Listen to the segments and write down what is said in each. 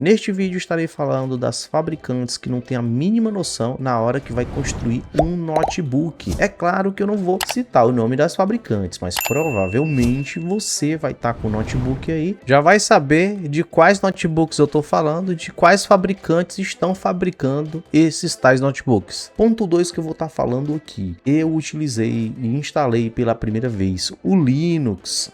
Neste vídeo estarei falando das fabricantes que não têm a mínima noção na hora que vai construir um notebook. É claro que eu não vou citar o nome das fabricantes, mas provavelmente você vai estar com o notebook aí, já vai saber de quais notebooks eu estou falando, de quais fabricantes estão fabricando esses tais notebooks. Ponto 2 que eu vou estar falando aqui. Eu utilizei e instalei pela primeira vez o Linux,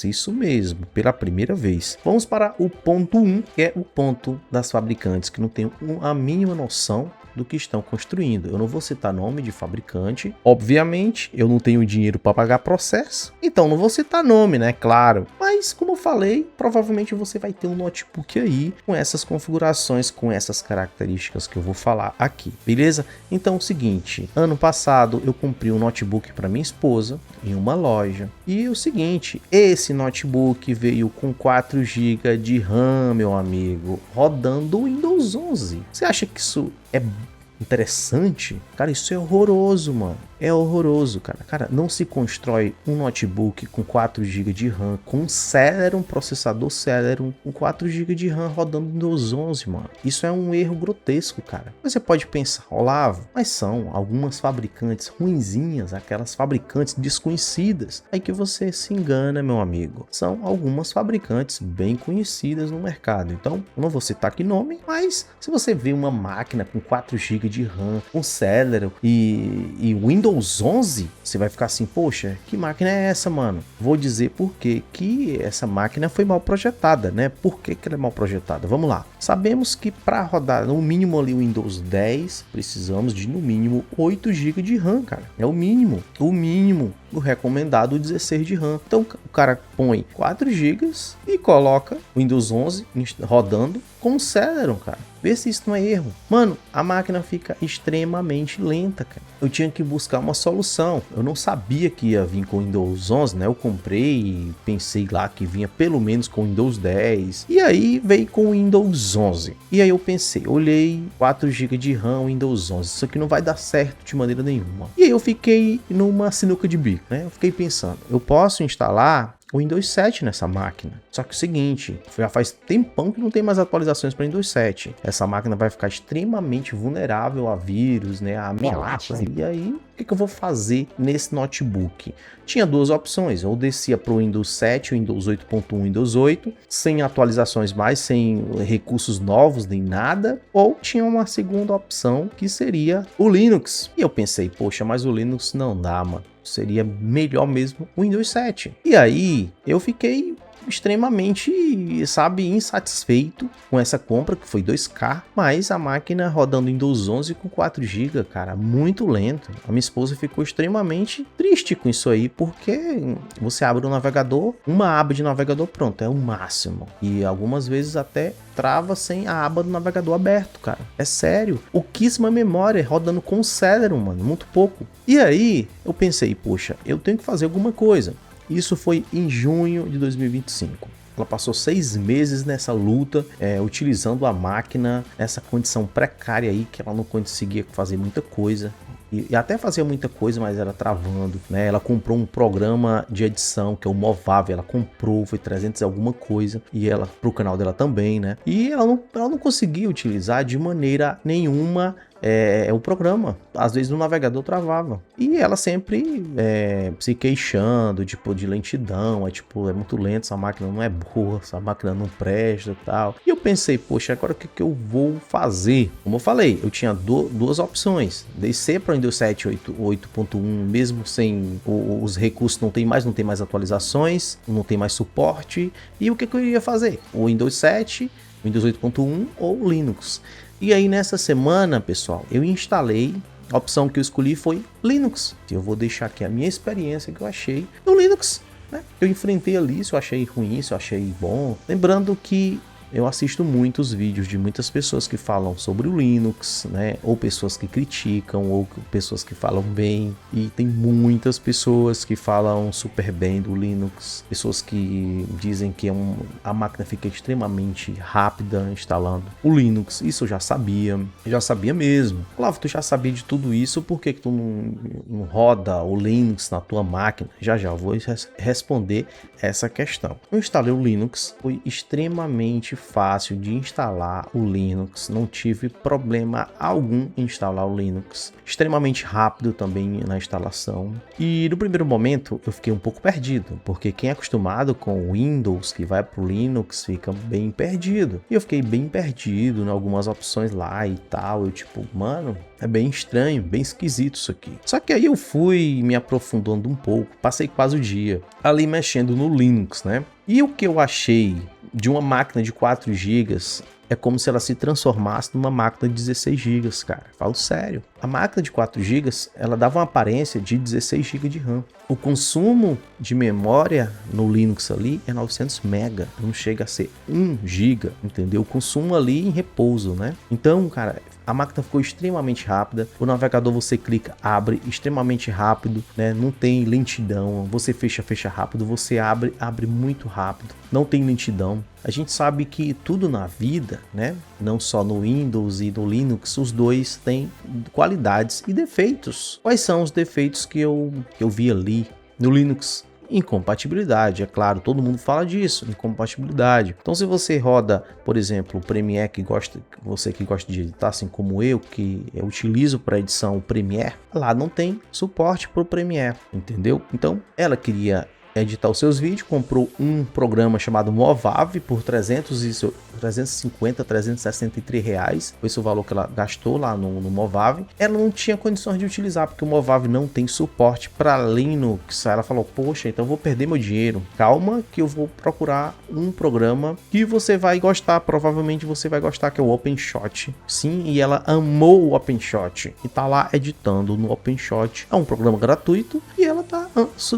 isso mesmo, pela primeira vez. Vamos para o ponto 1, que é o ponto das fabricantes que não tem a mínima noção do que estão construindo. Eu não vou citar nome de fabricante, obviamente, eu não tenho dinheiro para pagar processo, então não vou citar nome, né? Claro. Mas, como eu falei, provavelmente você vai ter um notebook aí com essas configurações, com essas características que eu vou falar aqui, beleza? Então, é o seguinte, ano passado eu comprei um notebook para minha esposa em uma loja, e é o seguinte, esse notebook veio com 4 GB de RAM, meu amigo, rodando o Windows 11. Você acha que isso é interessante? Cara, isso é horroroso, mano. É horroroso, cara. Cara, não se constrói um notebook com 4 GB de RAM, com um Celeron, processador Celeron, com 4 GB de RAM rodando no Windows 11, mano. Isso é um erro grotesco, cara. Você pode pensar, Olavo, mas são algumas fabricantes ruinzinhas, aquelas fabricantes desconhecidas. Aí que você se engana, meu amigo. São algumas fabricantes bem conhecidas no mercado. Então, eu não vou citar aqui nome, mas se você vê uma máquina com 4 GB de RAM, com Celeron e Windows 11, você vai ficar assim, poxa, que máquina é essa, mano? Vou dizer por que essa máquina foi mal projetada, né? Por que ela é mal projetada? Vamos lá. Sabemos que para rodar no mínimo ali o Windows 10, precisamos de no mínimo 8 GB de RAM, cara. É o mínimo. O recomendado 16 de RAM. Então o cara põe 4 GB e coloca o Windows 11 rodando com o Celeron, cara. Vê se isso não é erro. Mano, a máquina fica extremamente lenta, cara. Eu tinha que buscar uma solução. Eu não sabia que ia vir com o Windows 11, né? Eu comprei e pensei lá que vinha pelo menos com o Windows 10. E aí veio com o Windows 11. E aí eu pensei, olhei 4 GB de RAM, Windows 11. Isso aqui não vai dar certo de maneira nenhuma. E aí eu fiquei numa sinuca de bico, né? Eu fiquei pensando, eu posso instalar o Windows 7 nessa máquina. Só que é o seguinte, já faz tempão que não tem mais atualizações para Windows 7. Essa máquina vai ficar extremamente vulnerável a vírus, né, a ameaças. E aí, o que eu vou fazer nesse notebook? Tinha duas opções, ou descia para o Windows 7, Windows 8.1, Windows 8, sem atualizações mais, sem recursos novos nem nada, ou tinha uma segunda opção que seria o Linux. E eu pensei, poxa, mas o Linux não dá, mano. Seria melhor mesmo o Windows 7. E aí eu fiquei extremamente, insatisfeito com essa compra, que foi 2K, mas a máquina rodando Windows 11 com 4 GB, cara, muito lento. A minha esposa ficou extremamente triste com isso aí, porque você abre o navegador, uma aba de navegador, pronto, é o máximo. E algumas vezes até trava sem a aba do navegador aberto, cara. É sério. Pouquíssima memória, rodando com o Celeron, mano, muito pouco. E aí, eu pensei, poxa, eu tenho que fazer alguma coisa. Isso foi em junho de 2025. Ela passou 6 meses nessa luta, utilizando a máquina, nessa condição precária aí, que ela não conseguia fazer muita coisa. E até fazia muita coisa, mas era travando, né? Ela comprou um programa de edição, que é o Movavi, ela comprou, foi 300 e alguma coisa, e ela, pro canal dela também, né? E ela não conseguia utilizar de maneira nenhuma o programa. Às vezes o navegador travava. E ela sempre se queixando, tipo, de lentidão. É muito lento, essa máquina não é boa, essa máquina não presta e tal. E eu pensei, poxa, agora o que eu vou fazer? Como eu falei, eu tinha duas opções. Descer para o Windows 7 8.1, mesmo sem os recursos, não tem mais atualizações, não tem mais suporte. E o que eu iria fazer? O Windows 7, Windows 8.1 ou Linux. E aí nessa semana, pessoal, eu instalei, a opção que eu escolhi foi Linux. Eu vou deixar aqui a minha experiência que eu achei no Linux, né? Eu enfrentei ali, se eu achei ruim, se eu achei bom. Lembrando que eu assisto muitos vídeos de muitas pessoas que falam sobre o Linux, né? Ou pessoas que criticam, ou pessoas que falam bem. E tem muitas pessoas que falam super bem do Linux. Pessoas que dizem que a máquina fica extremamente rápida instalando o Linux. Isso eu já sabia mesmo. Flávio, tu já sabia de tudo isso, por que tu não roda o Linux na tua máquina? Já eu vou responder essa questão. Eu instalei o Linux, foi extremamente fácil de instalar o Linux, não tive problema algum em instalar o Linux, extremamente rápido também na instalação. E no primeiro momento eu fiquei um pouco perdido, porque quem é acostumado com o Windows que vai pro Linux fica bem perdido. E eu fiquei bem perdido em algumas opções lá e tal, eu tipo, mano, é bem estranho, bem esquisito isso aqui. Só que aí eu fui me aprofundando um pouco, passei quase o dia ali mexendo no Linux, né? E o que eu achei de uma máquina de 4 GB é como se ela se transformasse numa máquina de 16 GB, cara. Falo sério. A máquina de 4 GB, ela dava uma aparência de 16 GB de RAM. O consumo de memória no Linux ali é 900 MB, não chega a ser 1 GB, entendeu? O consumo ali em repouso, né? Então, cara, a máquina ficou extremamente rápida. O navegador você clica, abre extremamente rápido, né? Não tem lentidão. Você fecha rápido, você abre muito rápido. Não tem lentidão. A gente sabe que tudo na vida, né? Não só no Windows e no Linux, os dois têm qualidades e defeitos. Quais são os defeitos que eu vi ali no Linux? Incompatibilidade, é claro, todo mundo fala disso, incompatibilidade. Então, se você roda, por exemplo, o Premiere você que gosta de editar, assim como eu, que eu utilizo para edição o Premiere, lá não tem suporte para o Premiere, entendeu? Então, ela queria editar os seus vídeos, comprou um programa chamado Movavi por 350, 363 reais. Foi esse o valor que ela gastou lá no Movavi. Ela não tinha condições de utilizar, porque o Movavi não tem suporte para Linux. Aí ela falou, poxa, então eu vou perder meu dinheiro. Calma que eu vou procurar um programa que você vai gostar, provavelmente você vai gostar, que é o OpenShot. Sim, e ela amou o OpenShot e tá lá editando no OpenShot. É um programa gratuito e ela tá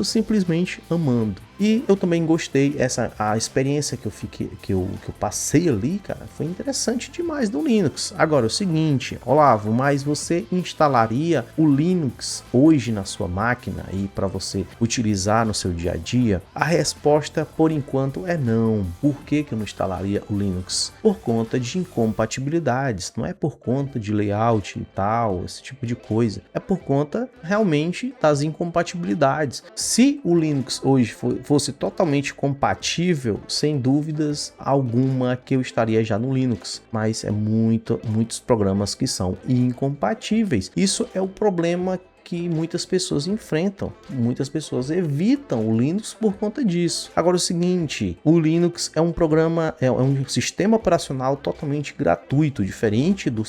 simplesmente amando. E eu também gostei, a experiência que eu passei ali, cara, foi interessante demais no Linux. Agora, é o seguinte, Olavo, mas você instalaria o Linux hoje na sua máquina aí para você utilizar no seu dia a dia? A resposta, por enquanto, é não. Por que eu não instalaria o Linux? Por conta de incompatibilidades, não é por conta de layout e tal, esse tipo de coisa. É por conta, realmente, das incompatibilidades. Se o Linux hoje fosse totalmente compatível, sem dúvidas alguma que eu estaria já no Linux, mas é muitos programas que são incompatíveis. Isso é o problema que muitas pessoas enfrentam, muitas pessoas evitam o Linux por conta disso. Agora, o seguinte, o Linux é um programa, é um sistema operacional totalmente gratuito, diferente do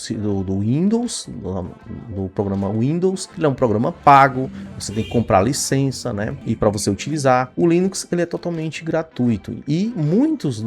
Windows, do programa Windows. Ele é um programa pago, você tem que comprar licença, né? E para você utilizar, o Linux ele é totalmente gratuito e muitos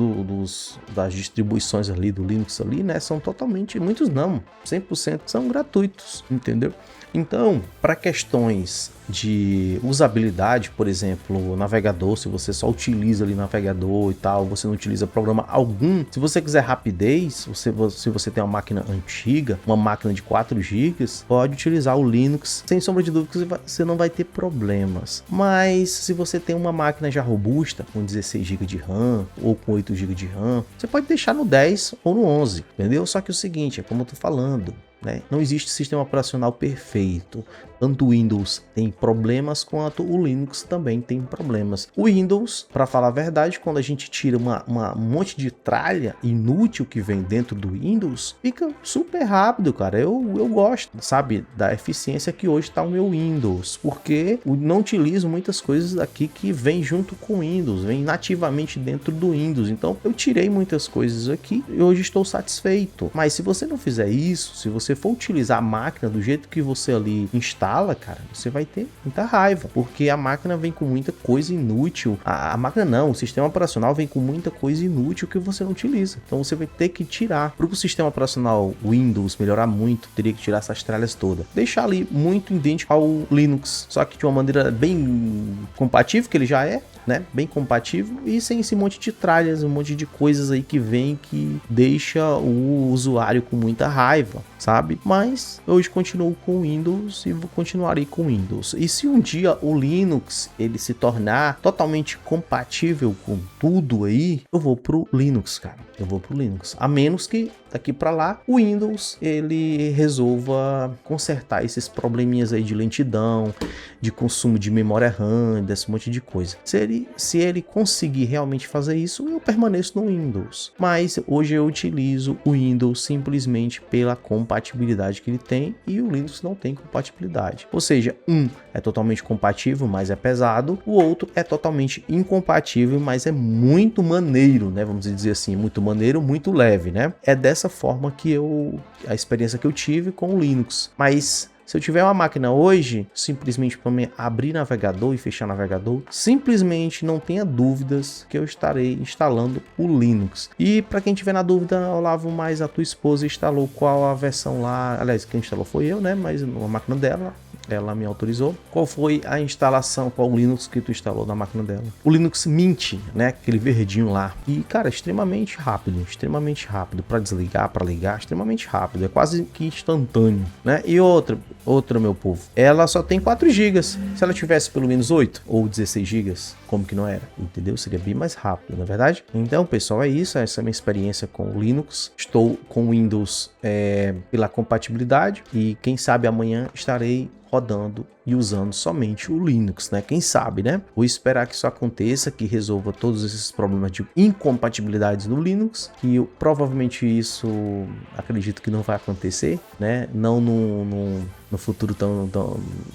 das distribuições ali do Linux ali, né, são totalmente, muitos não, 100% são gratuitos, entendeu? Então, para questões de usabilidade, por exemplo, o navegador, se você só utiliza ali navegador e tal, você não utiliza programa algum, se você quiser rapidez, se você tem uma máquina antiga, uma máquina de 4 GB, pode utilizar o Linux, sem sombra de dúvida você não vai ter problemas. Mas se você tem uma máquina já robusta, com 16 GB de RAM ou com 8 GB de RAM, você pode deixar no 10 ou no 11, entendeu? Só que é o seguinte, é como eu tô falando, né? Não existe sistema operacional perfeito. Tanto o Windows tem problemas quanto o Linux também tem problemas. O Windows, para falar a verdade, quando a gente tira um monte de tralha inútil que vem dentro do Windows, fica super rápido, cara. Eu gosto, sabe, da eficiência que hoje está o meu Windows, porque eu não utilizo muitas coisas aqui que vem junto com o Windows, vem nativamente dentro do Windows. Então eu tirei muitas coisas aqui e hoje estou satisfeito. Mas se você não fizer isso, se você for utilizar a máquina do jeito que você ali instala, cara, você vai ter muita raiva, porque a máquina vem com muita coisa inútil. A máquina não, o sistema operacional vem com muita coisa inútil que você não utiliza. Então você vai ter que tirar. Para o sistema operacional Windows melhorar muito, teria que tirar essas tralhas todas. Deixar ali muito idêntico ao Linux, só que de uma maneira bem compatível, que ele já é, né, bem compatível, e sem esse monte de tralhas, um monte de coisas aí que vem que deixa o usuário com muita raiva, sabe? Mas hoje continuo com o Windows e continuarei com o Windows. E se um dia o Linux ele se tornar totalmente compatível com tudo aí, eu vou pro Linux, cara. Eu vou pro Linux. A menos que daqui para lá o Windows ele resolva consertar esses probleminhas aí de lentidão, de consumo de memória RAM, desse monte de coisa. Seria se ele conseguir realmente fazer isso, eu permaneço no Windows. Mas hoje eu utilizo o Windows simplesmente pela compatibilidade que ele tem e o Linux não tem compatibilidade. Ou seja, um é totalmente compatível, mas é pesado, o outro é totalmente incompatível, mas é muito maneiro, né? Vamos dizer assim, muito maneiro, muito leve, né? É dessa forma que a experiência que eu tive com o Linux. Mas se eu tiver uma máquina hoje, simplesmente para mim abrir navegador e fechar navegador, simplesmente não tenha dúvidas que eu estarei instalando o Linux. E para quem tiver na dúvida, Olavo, mas a tua esposa instalou qual a versão lá? Aliás, quem instalou foi eu, né? Mas na máquina dela, ela me autorizou. Qual foi a instalação, qual o Linux que tu instalou na máquina dela? O Linux Mint, né? Aquele verdinho lá. E, cara, extremamente rápido para desligar, para ligar, extremamente rápido. É quase que instantâneo, né? E outra, meu povo, ela só tem 4 GB. Se ela tivesse pelo menos 8 ou 16 GB, como que não era? Entendeu? Seria bem mais rápido, na é verdade? Então, pessoal, é isso. Essa é a minha experiência com o Linux. Estou com o Windows pela compatibilidade e quem sabe amanhã estarei rodando e usando somente o Linux, né? Quem sabe, né? Vou esperar que isso aconteça, que resolva todos esses problemas de incompatibilidades no Linux, que provavelmente isso acredito que não vai acontecer, né? Não no futuro tão,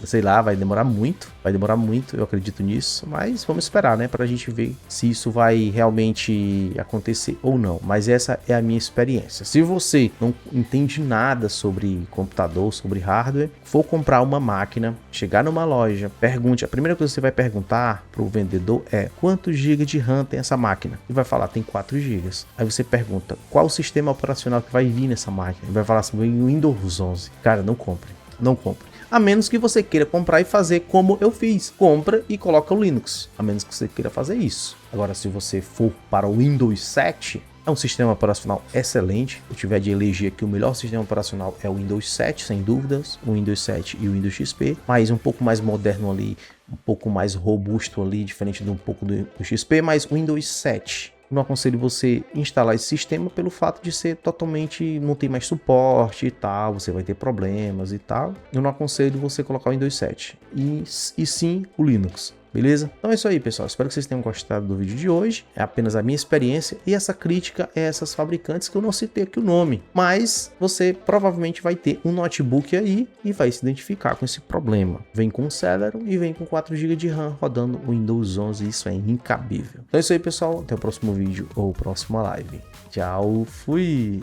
sei lá, vai demorar muito, eu acredito nisso, mas vamos esperar, né? Pra gente ver se isso vai realmente acontecer ou não, mas essa é a minha experiência. Se você não entende nada sobre computador, sobre hardware, for comprar uma máquina, chegar numa loja, pergunte, a primeira coisa que você vai perguntar pro vendedor é quantos GB de RAM tem essa máquina? Ele vai falar, tem 4 GB. Aí você pergunta, qual o sistema operacional que vai vir nessa máquina? Ele vai falar assim, Windows 11. Cara, não compre. A menos que você queira comprar e fazer como eu fiz. Compra e coloca o Linux. A menos que você queira fazer isso. Agora, se você for para o Windows 7, é um sistema operacional excelente. Se eu tiver de eleger aqui, o melhor sistema operacional é o Windows 7, sem dúvidas. O Windows 7 e o Windows XP. Mas um pouco mais moderno ali, um pouco mais robusto ali, diferente de um pouco do XP. Mas o Windows 7... não aconselho você instalar esse sistema pelo fato de ser totalmente, não tem mais suporte e tal, você vai ter problemas e tal. Eu não aconselho você colocar o Windows 7 e sim o Linux. Beleza? Então é isso aí, pessoal. Espero que vocês tenham gostado do vídeo de hoje. É apenas a minha experiência e essa crítica é essas fabricantes que eu não citei aqui o nome. Mas você provavelmente vai ter um notebook aí e vai se identificar com esse problema. Vem com Celeron e vem com 4 GB de RAM rodando o Windows 11. Isso é incabível. Então é isso aí, pessoal. Até o próximo vídeo ou próxima live. Tchau, fui!